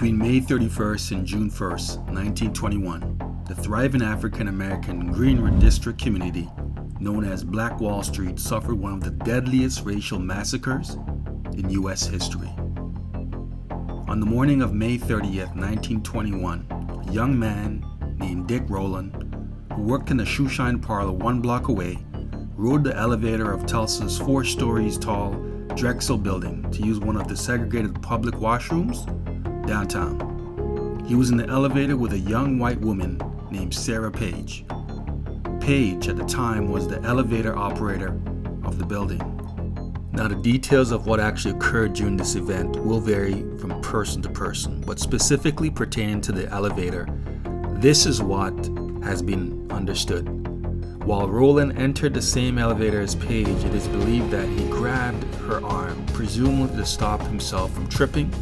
Between May 31st and June 1st, 1921, the thriving African-American Greenwood District community, known as Black Wall Street, suffered one of the deadliest racial massacres in U.S. history. On the morning of May 30th, 1921, a young man named Dick Rowland, who worked in a shoeshine parlor 1 block away, rode the elevator of Tulsa's 4 stories tall Drexel building to use one of the segregated public washrooms downtown. He was in the elevator with a young white woman named Sarah Page. Page, at the time, was the elevator operator of the building. Now, the details of what actually occurred during this event will vary from person to person, but specifically pertaining to the elevator, this is what has been understood. While Rowland entered the same elevator as Page, it is believed that he grabbed her arm, presumably to stop himself from tripping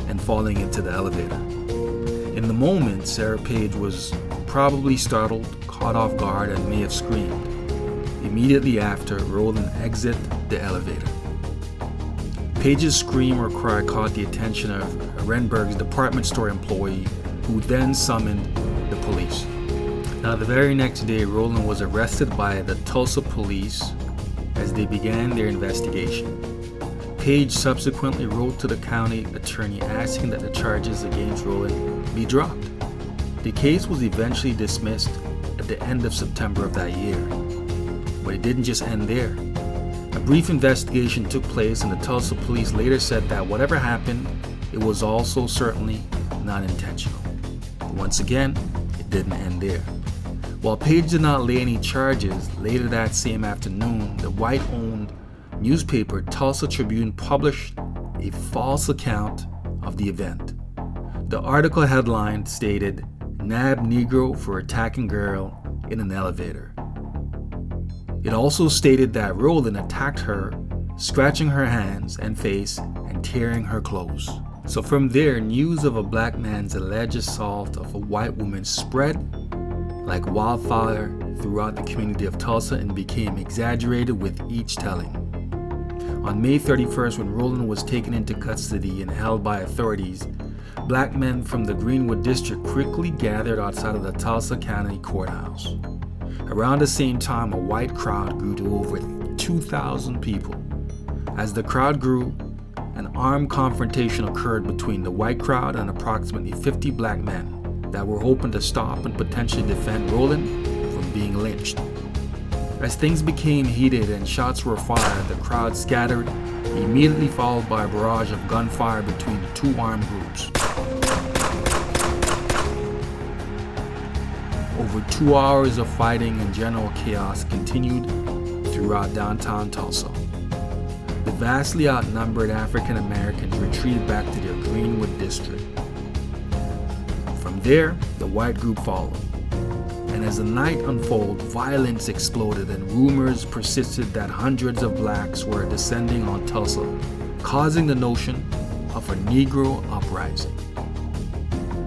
and falling into the elevator. In the moment, Sarah Page was probably startled, caught off guard, and may have screamed. Immediately after, Rowland exited the elevator. Page's scream or cry caught the attention of Renberg's department store employee, who then summoned the police. Now, the very next day, Rowland was arrested by the Tulsa police as they began their investigation. Page subsequently wrote to the county attorney asking that the charges against Rowland be dropped. The case was eventually dismissed at the end of September of that year. But it didn't just end there. A brief investigation took place, and the Tulsa police later said that whatever happened, it was also certainly not intentional. Once again, it didn't end there. While Page did not lay any charges, later that same afternoon, the white-owned newspaper Tulsa Tribune published a false account of the event. The article headline stated, "Nab Negro for attacking girl in an elevator." It also stated that Rowland attacked her, scratching her hands and face and tearing her clothes. So from there, news of a black man's alleged assault of a white woman spread like wildfire throughout the community of Tulsa and became exaggerated with each telling. On May 31st, when Rowland was taken into custody and held by authorities, black men from the Greenwood District quickly gathered outside of the Tulsa County Courthouse. Around the same time, a white crowd grew to over 2,000 people. As the crowd grew, an armed confrontation occurred between the white crowd and approximately 50 black men that were hoping to stop and potentially defend Rowland from being lynched. As things became heated and shots were fired, the crowd scattered, immediately followed by a barrage of gunfire between the two armed groups. Over 2 hours of fighting and general chaos continued throughout downtown Tulsa. The vastly outnumbered African Americans retreated back to their Greenwood district. From there, the white group followed. And as the night unfolded, violence exploded and rumors persisted that hundreds of blacks were descending on Tulsa, causing the notion of a Negro uprising.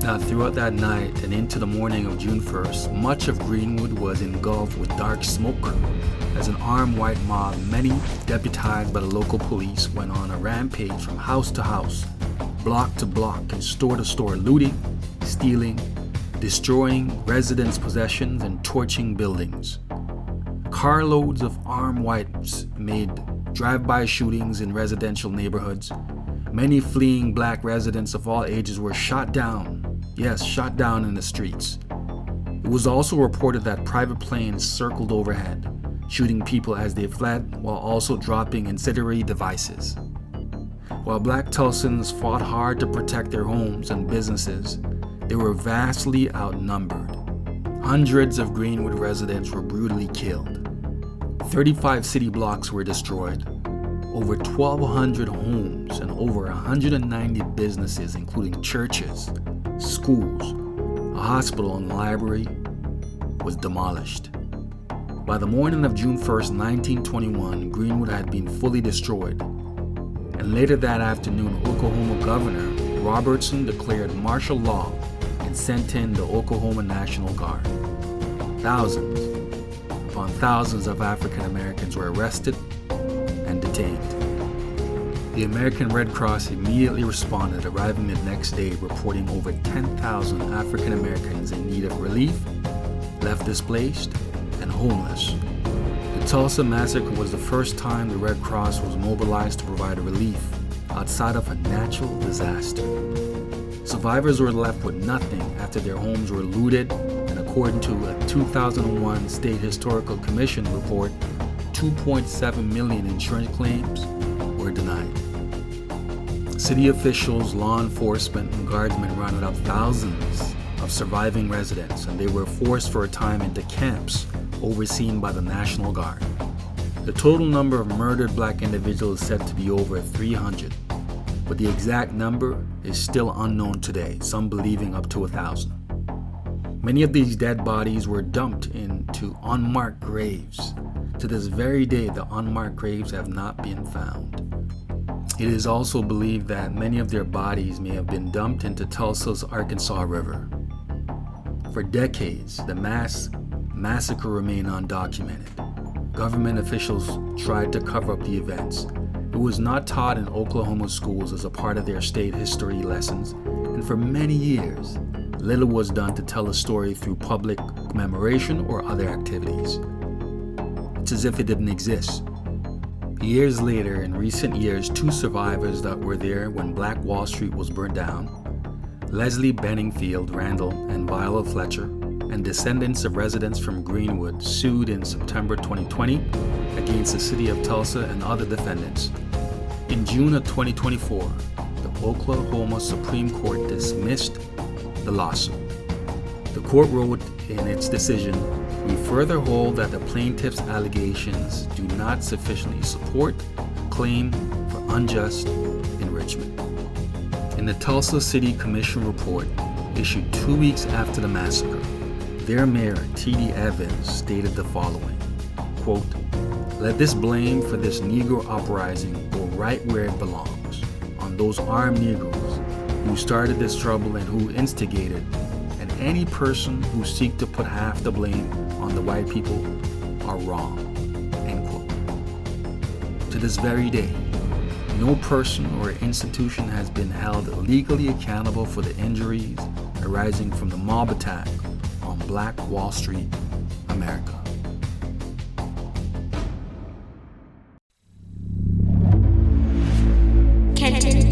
Now, throughout that night and into the morning of June 1st, much of Greenwood was engulfed with dark smoke as an armed white mob, many deputized by the local police, went on a rampage from house to house, block to block, and store to store, looting, stealing, destroying residents' possessions, and torching buildings. Carloads of armed whites made drive-by shootings in residential neighborhoods. Many fleeing black residents of all ages were shot down. Yes, shot down in the streets. It was also reported that private planes circled overhead, shooting people as they fled while also dropping incendiary devices. While black Tulsans fought hard to protect their homes and businesses, they were vastly outnumbered. Hundreds of Greenwood residents were brutally killed. 35 city blocks were destroyed. Over 1,200 homes and over 190 businesses, including churches, schools, a hospital, and library, was demolished. By the morning of June 1st, 1921, Greenwood had been fully destroyed. And later that afternoon, Oklahoma Governor Robertson declared martial law and sent in the Oklahoma National Guard. Thousands upon thousands of African Americans were arrested and detained. The American Red Cross immediately responded, arriving the next day reporting over 10,000 African Americans in need of relief, left displaced, and homeless. The Tulsa Massacre was the first time the Red Cross was mobilized to provide relief outside of a natural disaster. Survivors were left with nothing after their homes were looted, and according to a 2001 State Historical Commission report, 2.7 million insurance claims were denied. City officials, law enforcement, and guardsmen rounded up thousands of surviving residents, and they were forced for a time into camps overseen by the National Guard. The total number of murdered black individuals is said to be over 300, but the exact number is still unknown today, some believing up to 1,000. Many of these dead bodies were dumped into unmarked graves. To this very day, the unmarked graves have not been found. It is also believed that many of their bodies may have been dumped into Tulsa's Arkansas River. For decades, the massacre remained undocumented. Government officials tried to cover up the events. It was not taught in Oklahoma schools as a part of their state history lessons, and for many years, little was done to tell the story through public commemoration or other activities. It's as if it didn't exist. Years later, in recent years, two survivors that were there when Black Wall Street was burned down, Leslie Benningfield Randall and Viola Fletcher, and descendants of residents from Greenwood, sued in September 2020 against the city of Tulsa and other defendants. In June of 2024, the Oklahoma Supreme Court dismissed the lawsuit. The court wrote in its decision, "We further hold that the plaintiff's allegations do not sufficiently support a claim for unjust enrichment." In the Tulsa City Commission report, issued 2 weeks after the massacre, their mayor, T.D. Evans, stated the following, quote, "Let this blame for this Negro uprising go right where it belongs, on those armed Negroes who started this trouble and who instigated, and any person who seek to put half the blame on the white people are wrong," end quote. To this very day, no person or institution has been held legally accountable for the injuries arising from the mob attack on Black Wall Street, America. Clayton.